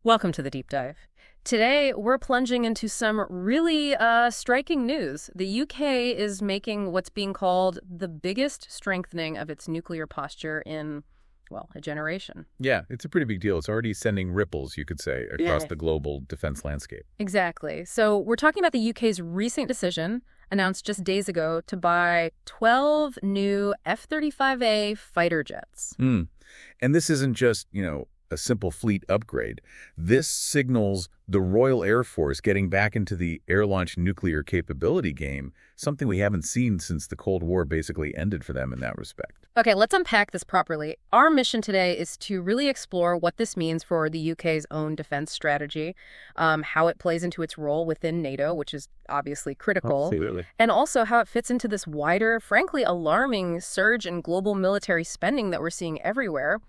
Welcome to the Deep Dive. Today, we're plunging into some really striking news. The UK is making what's being called the biggest strengthening of its nuclear posture in, well, a generation. Yeah, it's a pretty big deal. It's already sending ripples, you could say, across the global defense landscape. Exactly. So we're talking about the UK's recent decision, announced just days ago, to buy 12 new F-35A fighter jets. And this isn't just, a simple fleet upgrade. This signals the Royal Air Force getting back into the air-launched nuclear capability game, something we haven't seen since the Cold War basically ended for them in that respect. Okay, let's unpack this properly. Our mission today is to really explore what this means for the UK's own defense strategy, how it plays into its role within NATO, which is obviously critical, Absolutely. and also how it fits into this wider, frankly alarming surge in global military spending that we're seeing everywhere.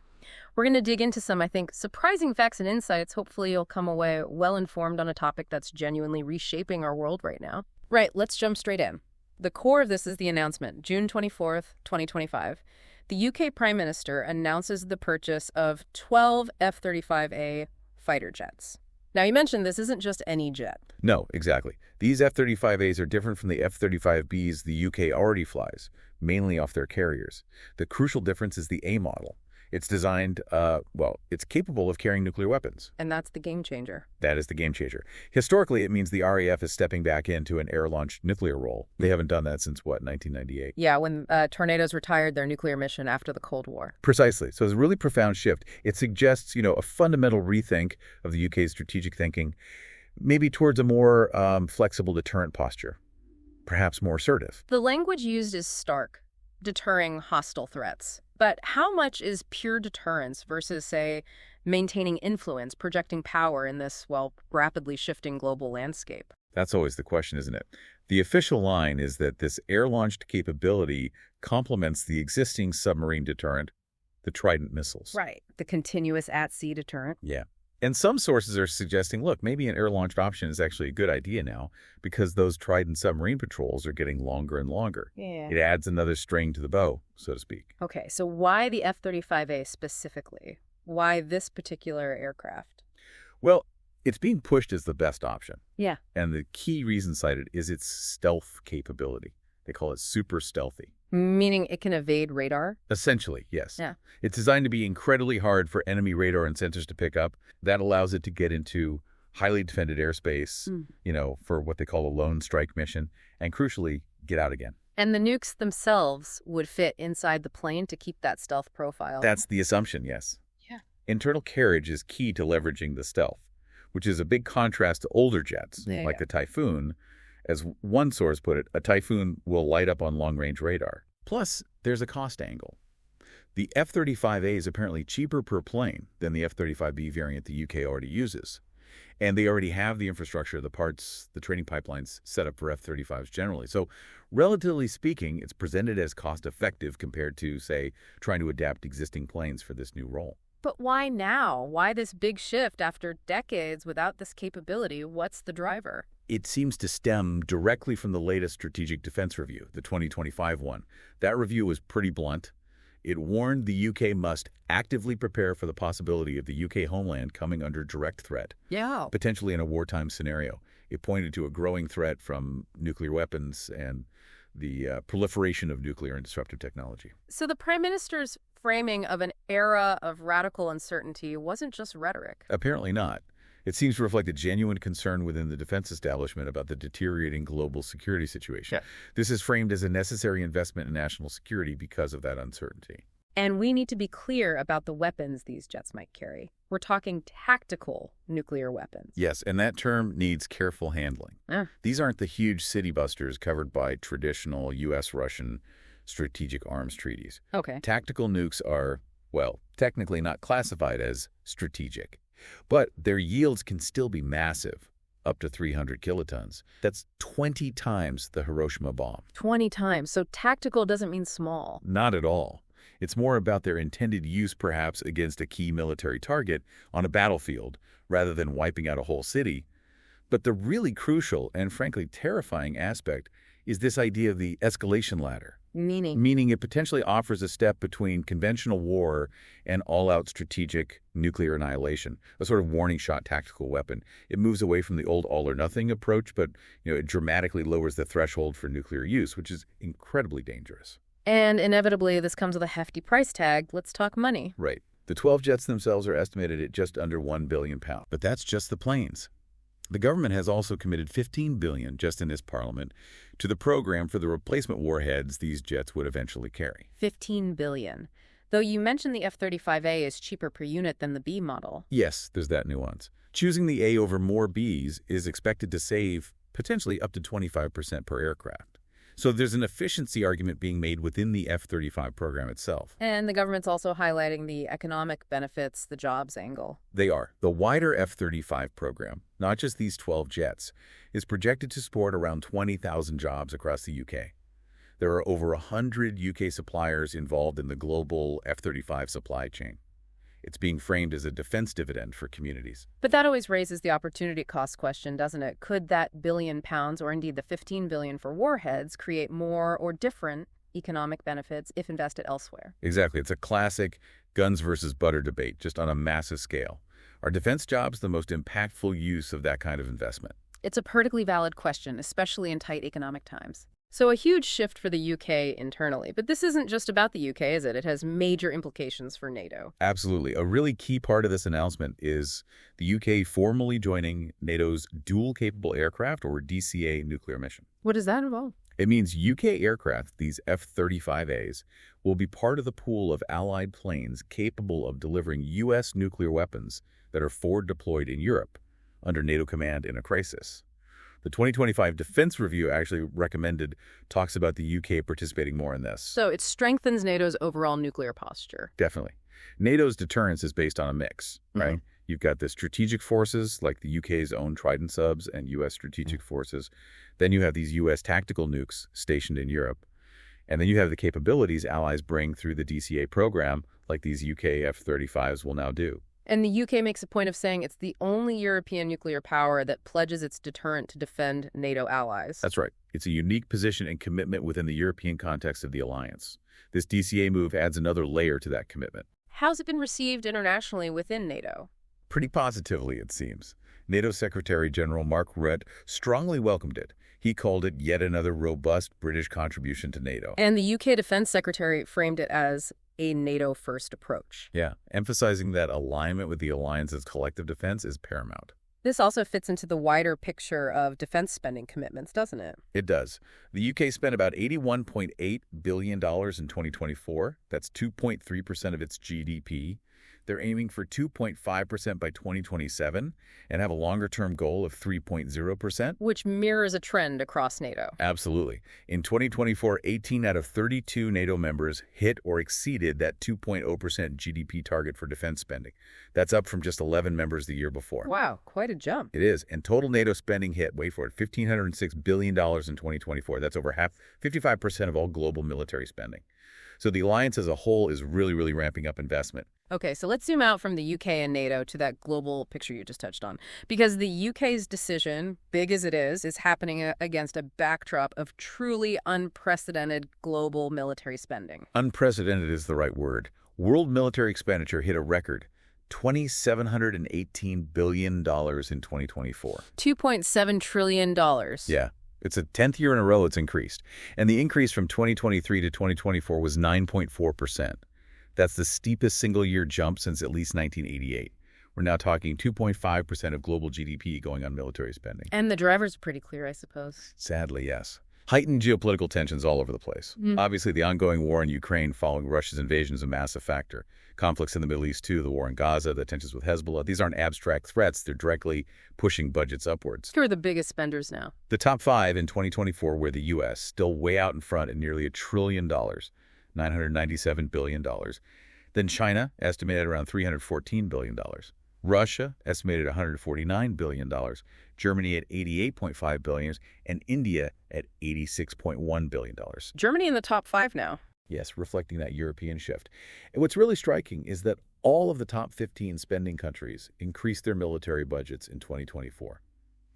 We're going to dig into some, I think, surprising facts and insights. Hopefully you'll come away well-informed on a topic that's genuinely reshaping our world right now. Right, let's jump straight in. The core of this is the announcement, June 24th, 2025. The UK Prime Minister announces the purchase of 12 F-35A fighter jets. Now, you mentioned this isn't just any jet. No, exactly. These F-35As are different from the F-35Bs the UK already flies, mainly off their carriers. The crucial difference is the A model. It's designed, it's capable of carrying nuclear weapons. And that's the game changer. That is the game changer. Historically, it means the RAF is stepping back into an air-launched nuclear role. They haven't done that since, 1998? Yeah, when Tornadoes retired their nuclear mission after the Cold War. Precisely. So it's a really profound shift. It suggests, a fundamental rethink of the UK's strategic thinking, maybe towards a more flexible deterrent posture, perhaps more assertive. The language used is stark, deterring hostile threats. But how much is pure deterrence versus, say, maintaining influence, projecting power in this, rapidly shifting global landscape? That's always the question, isn't it? The official line is that this air-launched capability complements the existing submarine deterrent, the Trident missiles. Right. The continuous at-sea deterrent. Yeah. And some sources are suggesting, look, maybe an air-launched option is actually a good idea now because those Trident submarine patrols are getting longer and longer. Yeah. It adds another string to the bow, so to speak. Okay, so why the F-35A specifically? Why this particular aircraft? Well, it's being pushed as the best option. Yeah. And the key reason cited is its stealth capability. They call it super stealthy. Meaning it can evade radar? Essentially, yes. Yeah. It's designed to be incredibly hard for enemy radar and sensors to pick up. That allows it to get into highly defended airspace, for what they call a lone strike mission, and crucially, get out again. And the nukes themselves would fit inside the plane to keep that stealth profile. That's the assumption, yes. Yeah. Internal carriage is key to leveraging the stealth, which is a big contrast to older jets, like the Typhoon. As one source put it, a Typhoon will light up on long-range radar. Plus, there's a cost angle. The F-35A is apparently cheaper per plane than the F-35B variant the UK already uses. And they already have the infrastructure, the parts, the training pipelines set up for F-35s generally. So, relatively speaking, it's presented as cost-effective compared to, say, trying to adapt existing planes for this new role. But why now? Why this big shift after decades without this capability? What's the driver? It seems to stem directly from the latest Strategic Defense Review, the 2025 one. That review was pretty blunt. It warned the UK must actively prepare for the possibility of the UK homeland coming under direct threat, potentially in a wartime scenario. It pointed to a growing threat from nuclear weapons and the proliferation of nuclear and disruptive technology. So the Prime Minister's framing of an era of radical uncertainty wasn't just rhetoric. Apparently not. It seems to reflect a genuine concern within the defense establishment about the deteriorating global security situation. Yeah. This is framed as a necessary investment in national security because of that uncertainty. And we need to be clear about the weapons these jets might carry. We're talking tactical nuclear weapons. Yes, and that term needs careful handling. These aren't the huge city busters covered by traditional U.S.-Russian strategic arms treaties. Okay. Tactical nukes are, technically not classified as strategic. But their yields can still be massive, up to 300 kilotons. That's 20 times the Hiroshima bomb. 20 times. So tactical doesn't mean small. Not at all. It's more about their intended use, perhaps, against a key military target on a battlefield, rather than wiping out a whole city. But the really crucial and, frankly, terrifying aspect is this idea of the escalation ladder. Meaning? Meaning it potentially offers a step between conventional war and all-out strategic nuclear annihilation, a sort of warning shot tactical weapon. It moves away from the old all-or-nothing approach, but it dramatically lowers the threshold for nuclear use, which is incredibly dangerous. And inevitably, this comes with a hefty price tag. Let's talk money. Right. The 12 jets themselves are estimated at just under £1 billion. But that's just the planes. The government has also committed $15 billion just in this parliament to the program for the replacement warheads these jets would eventually carry. $15 billion. Though you mentioned the F-35A is cheaper per unit than the B model. Yes, there's that nuance. Choosing the A over more Bs is expected to save potentially up to 25% per aircraft. So there's an efficiency argument being made within the F-35 program itself. And the government's also highlighting the economic benefits, the jobs angle. They are. The wider F-35 program, not just these 12 jets, is projected to support around 20,000 jobs across the UK. There are over 100 UK suppliers involved in the global F-35 supply chain. It's being framed as a defense dividend for communities. But that always raises the opportunity cost question, doesn't it? Could that £1 billion, or indeed the $15 billion for warheads, create more or different economic benefits if invested elsewhere? Exactly. It's a classic guns versus butter debate, just on a massive scale. Are defense jobs the most impactful use of that kind of investment? It's a perfectly valid question, especially in tight economic times. So a huge shift for the UK internally. But this isn't just about the UK, is it? It has major implications for NATO. Absolutely. A really key part of this announcement is the UK formally joining NATO's dual-capable aircraft, or DCA, nuclear mission. What does that involve? It means UK aircraft, these F-35As, will be part of the pool of Allied planes capable of delivering U.S. nuclear weapons that are forward deployed in Europe under NATO command in a crisis. The 2025 Defense Review actually talks about the UK participating more in this. So it strengthens NATO's overall nuclear posture. Definitely. NATO's deterrence is based on a mix, right? Mm-hmm. You've got the strategic forces, like the UK's own Trident subs and U.S. strategic forces. Then you have these U.S. tactical nukes stationed in Europe. And then you have the capabilities allies bring through the DCA program, like these UK F-35s will now do. And the UK makes a point of saying it's the only European nuclear power that pledges its deterrent to defend NATO allies. That's right. It's a unique position and commitment within the European context of the alliance. This DCA move adds another layer to that commitment. How's it been received internationally within NATO? Pretty positively, it seems. NATO Secretary General Mark Rutte strongly welcomed it. He called it yet another robust British contribution to NATO. And the UK Defense Secretary framed it as a NATO-first approach. Yeah, emphasizing that alignment with the alliance's collective defense is paramount. This also fits into the wider picture of defense spending commitments, doesn't it? It does. The UK spent about $81.8 billion in 2024. That's 2.3% of its GDP. They're aiming for 2.5% by 2027 and have a longer-term goal of 3.0%. Which mirrors a trend across NATO. Absolutely. In 2024, 18 out of 32 NATO members hit or exceeded that 2.0% GDP target for defense spending. That's up from just 11 members the year before. Wow, quite a jump. It is. And total NATO spending hit, wait for it, $1,506 billion in 2024. That's over 55% of all global military spending. So the alliance as a whole is really ramping up investment. Okay, so let's zoom out from the UK and NATO to that global picture you just touched on. Because the UK's decision, big as it is happening against a backdrop of truly unprecedented global military spending. Unprecedented is the right word. World military expenditure hit a record $2,718 billion in 2024. $2.7 trillion. Yeah. It's the 10th year in a row it's increased. And the increase from 2023 to 2024 was 9.4%. That's the steepest single-year jump since at least 1988. We're now talking 2.5% of global GDP going on military spending. And the drivers are pretty clear, I suppose. Sadly, yes. Heightened geopolitical tensions all over the place. Obviously, the ongoing war in Ukraine following Russia's invasion is a massive factor. Conflicts in the Middle East, too, the war in Gaza, the tensions with Hezbollah. These aren't abstract threats. They're directly pushing budgets upwards. Who are the biggest spenders now? The top five in 2024 were the U.S., still way out in front at nearly $1 trillion, $997 billion. Then China, estimated around $314 billion. Russia, estimated $149 billion. Germany at $88.5 billion. And India at $86.1 billion. Germany in the top five now. Yes, reflecting that European shift. And what's really striking is that all of the top 15 spending countries increased their military budgets in 2024.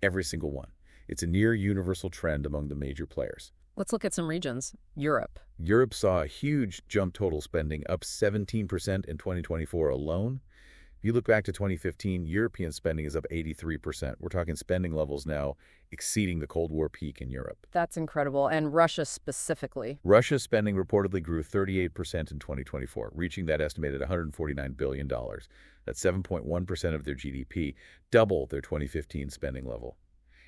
Every single one. It's a near universal trend among the major players. Let's look at some regions. Europe. Europe saw a huge jump total spending, up 17% in 2024 alone. If you look back to 2015, European spending is up 83%. We're talking spending levels now exceeding the Cold War peak in Europe. That's incredible. And Russia specifically. Russia's spending reportedly grew 38% in 2024, reaching that estimated $149 billion. That's 7.1% of their GDP, double their 2015 spending level.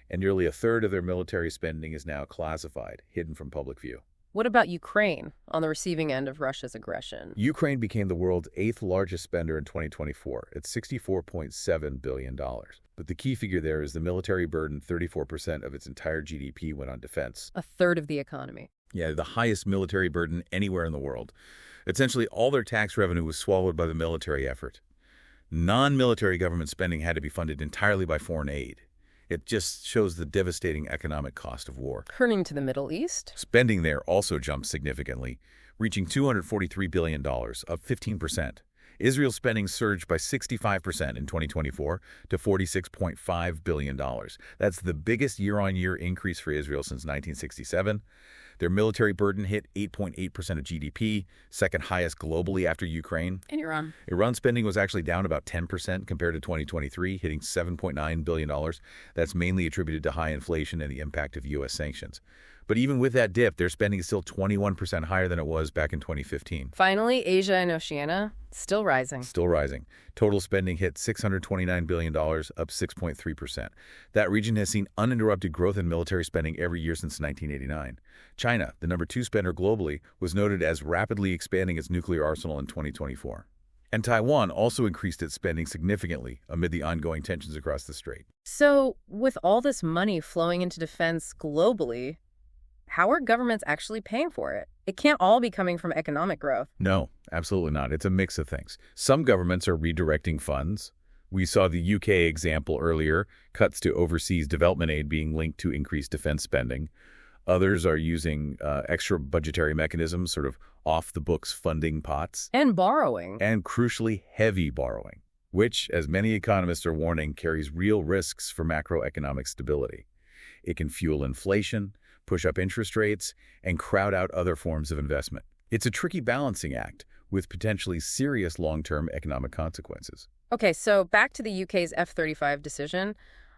And nearly a third of their military spending is now classified, hidden from public view. What about Ukraine on the receiving end of Russia's aggression? Ukraine became the world's 8th largest spender in 2024 at $64.7 billion. But the key figure there is the military burden. 34% of its entire GDP went on defense. A third of the economy. Yeah, the highest military burden anywhere in the world. Essentially, all their tax revenue was swallowed by the military effort. Non-military government spending had to be funded entirely by foreign aid. It just shows the devastating economic cost of war. Turning to the Middle East. Spending there also jumped significantly, reaching $243 billion, up 15%. Israel's spending surged by 65% in 2024 to $46.5 billion. That's the biggest year-on-year increase for Israel since 1967. Their military burden hit 8.8% of GDP, second highest globally after Ukraine. And Iran. Iran's spending was actually down about 10% compared to 2023, hitting $7.9 billion. That's mainly attributed to high inflation and the impact of U.S. sanctions. But even with that dip, their spending is still 21% higher than it was back in 2015. Finally, Asia and Oceania, still rising. Still rising. Total spending hit $629 billion, up 6.3%. That region has seen uninterrupted growth in military spending every year since 1989. China, the number 2 spender globally, was noted as rapidly expanding its nuclear arsenal in 2024. And Taiwan also increased its spending significantly amid the ongoing tensions across the strait. So, with all this money flowing into defense globally, how are governments actually paying for it? It can't all be coming from economic growth. No, absolutely not. It's a mix of things. Some governments are redirecting funds. We saw the UK example earlier, cuts to overseas development aid being linked to increased defense spending. Others are using extra budgetary mechanisms, sort of off-the-books funding pots. And borrowing. And crucially, heavy borrowing, which, as many economists are warning, carries real risks for macroeconomic stability. It can fuel inflation, push up interest rates, and crowd out other forms of investment. It's a tricky balancing act with potentially serious long-term economic consequences. Okay, so back to the UK's F-35 decision.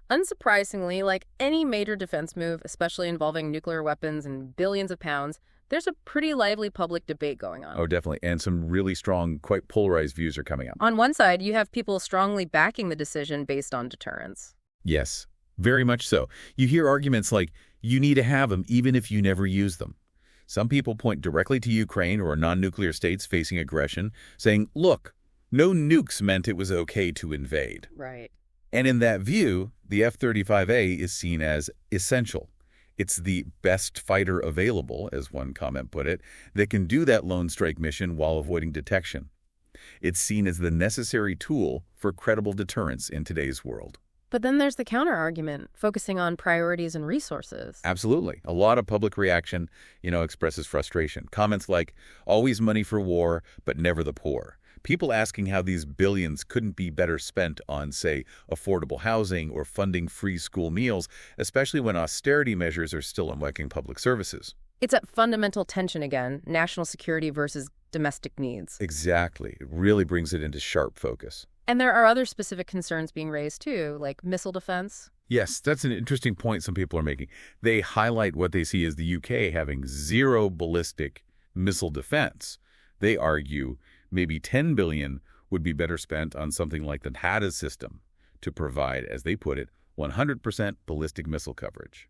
Unsurprisingly, like any major defense move, especially involving nuclear weapons and billions of pounds, there's a pretty lively public debate going on. Oh, definitely. And some really strong, quite polarized views are coming up. On one side, you have people strongly backing the decision based on deterrence. Yes, very much so. You hear arguments like, you need to have them even if you never use them. Some people point directly to Ukraine or non-nuclear states facing aggression, saying, look, no nukes meant it was okay to invade. Right. And in that view, the F-35A is seen as essential. It's the best fighter available, as one comment put it, that can do that lone strike mission while avoiding detection. It's seen as the necessary tool for credible deterrence in today's world. But then there's the counter-argument, focusing on priorities and resources. Absolutely. A lot of public reaction, expresses frustration. Comments like, always money for war, but never the poor. People asking how these billions couldn't be better spent on, say, affordable housing or funding free school meals, especially when austerity measures are still unwelcoming public services. It's a fundamental tension again, national security versus domestic needs. Exactly. It really brings it into sharp focus. And there are other specific concerns being raised, too, like missile defense. Yes, that's an interesting point some people are making. They highlight what they see as the UK having zero ballistic missile defense. They argue maybe $10 billion would be better spent on something like the HADA system to provide, as they put it, 100% ballistic missile coverage.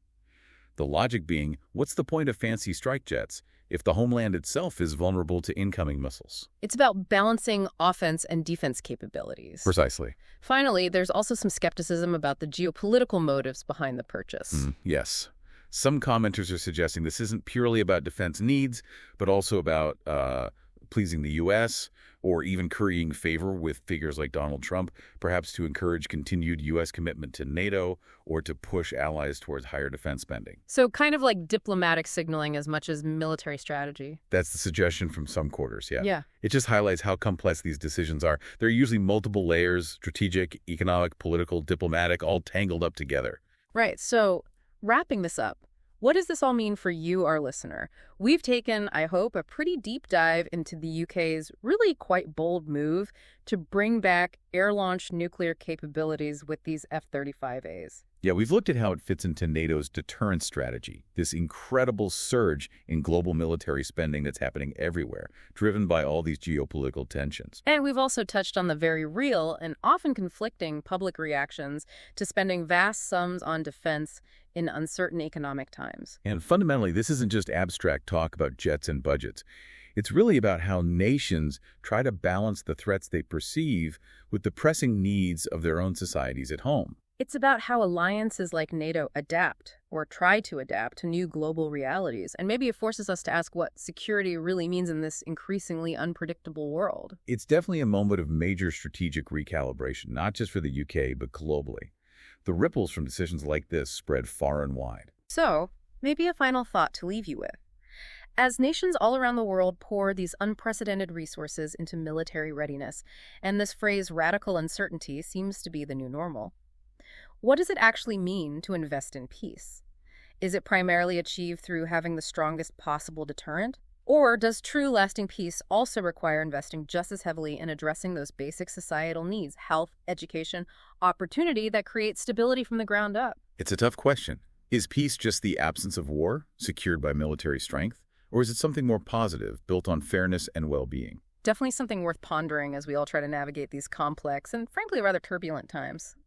The logic being, what's the point of fancy strike jets if the homeland itself is vulnerable to incoming missiles? It's about balancing offense and defense capabilities. Precisely. Finally, there's also some skepticism about the geopolitical motives behind the purchase. Yes. Some commenters are suggesting this isn't purely about defense needs, but also about pleasing the U.S., or even currying favor with figures like Donald Trump, perhaps to encourage continued U.S. commitment to NATO or to push allies towards higher defense spending. So kind of like diplomatic signaling as much as military strategy. That's the suggestion from some quarters, yeah. Yeah. It just highlights how complex these decisions are. There are usually multiple layers, strategic, economic, political, diplomatic, all tangled up together. Right. So wrapping this up, What does this all mean for you, our listener? We've taken, I hope, a pretty deep dive into the UK's really quite bold move to bring back air-launched nuclear capabilities with these F-35As. Yeah, we've looked at how it fits into NATO's deterrence strategy, this incredible surge in global military spending that's happening everywhere, driven by all these geopolitical tensions. And we've also touched on the very real and often conflicting public reactions to spending vast sums on defense in uncertain economic times. And fundamentally, this isn't just abstract talk about jets and budgets. It's really about how nations try to balance the threats they perceive with the pressing needs of their own societies at home. It's about how alliances like NATO adapt or try to adapt to new global realities, and maybe it forces us to ask what security really means in this increasingly unpredictable world. It's definitely a moment of major strategic recalibration, not just for the UK, but globally. The ripples from decisions like this spread far and wide. So, maybe a final thought to leave you with. As nations all around the world pour these unprecedented resources into military readiness, and this phrase radical uncertainty seems to be the new normal, what does it actually mean to invest in peace? Is it primarily achieved through having the strongest possible deterrent? Or does true lasting peace also require investing just as heavily in addressing those basic societal needs, health, education, opportunity that creates stability from the ground up? It's a tough question. Is peace just the absence of war, secured by military strength? Or is it something more positive, built on fairness and well-being? Definitely something worth pondering as we all try to navigate these complex and frankly rather turbulent times.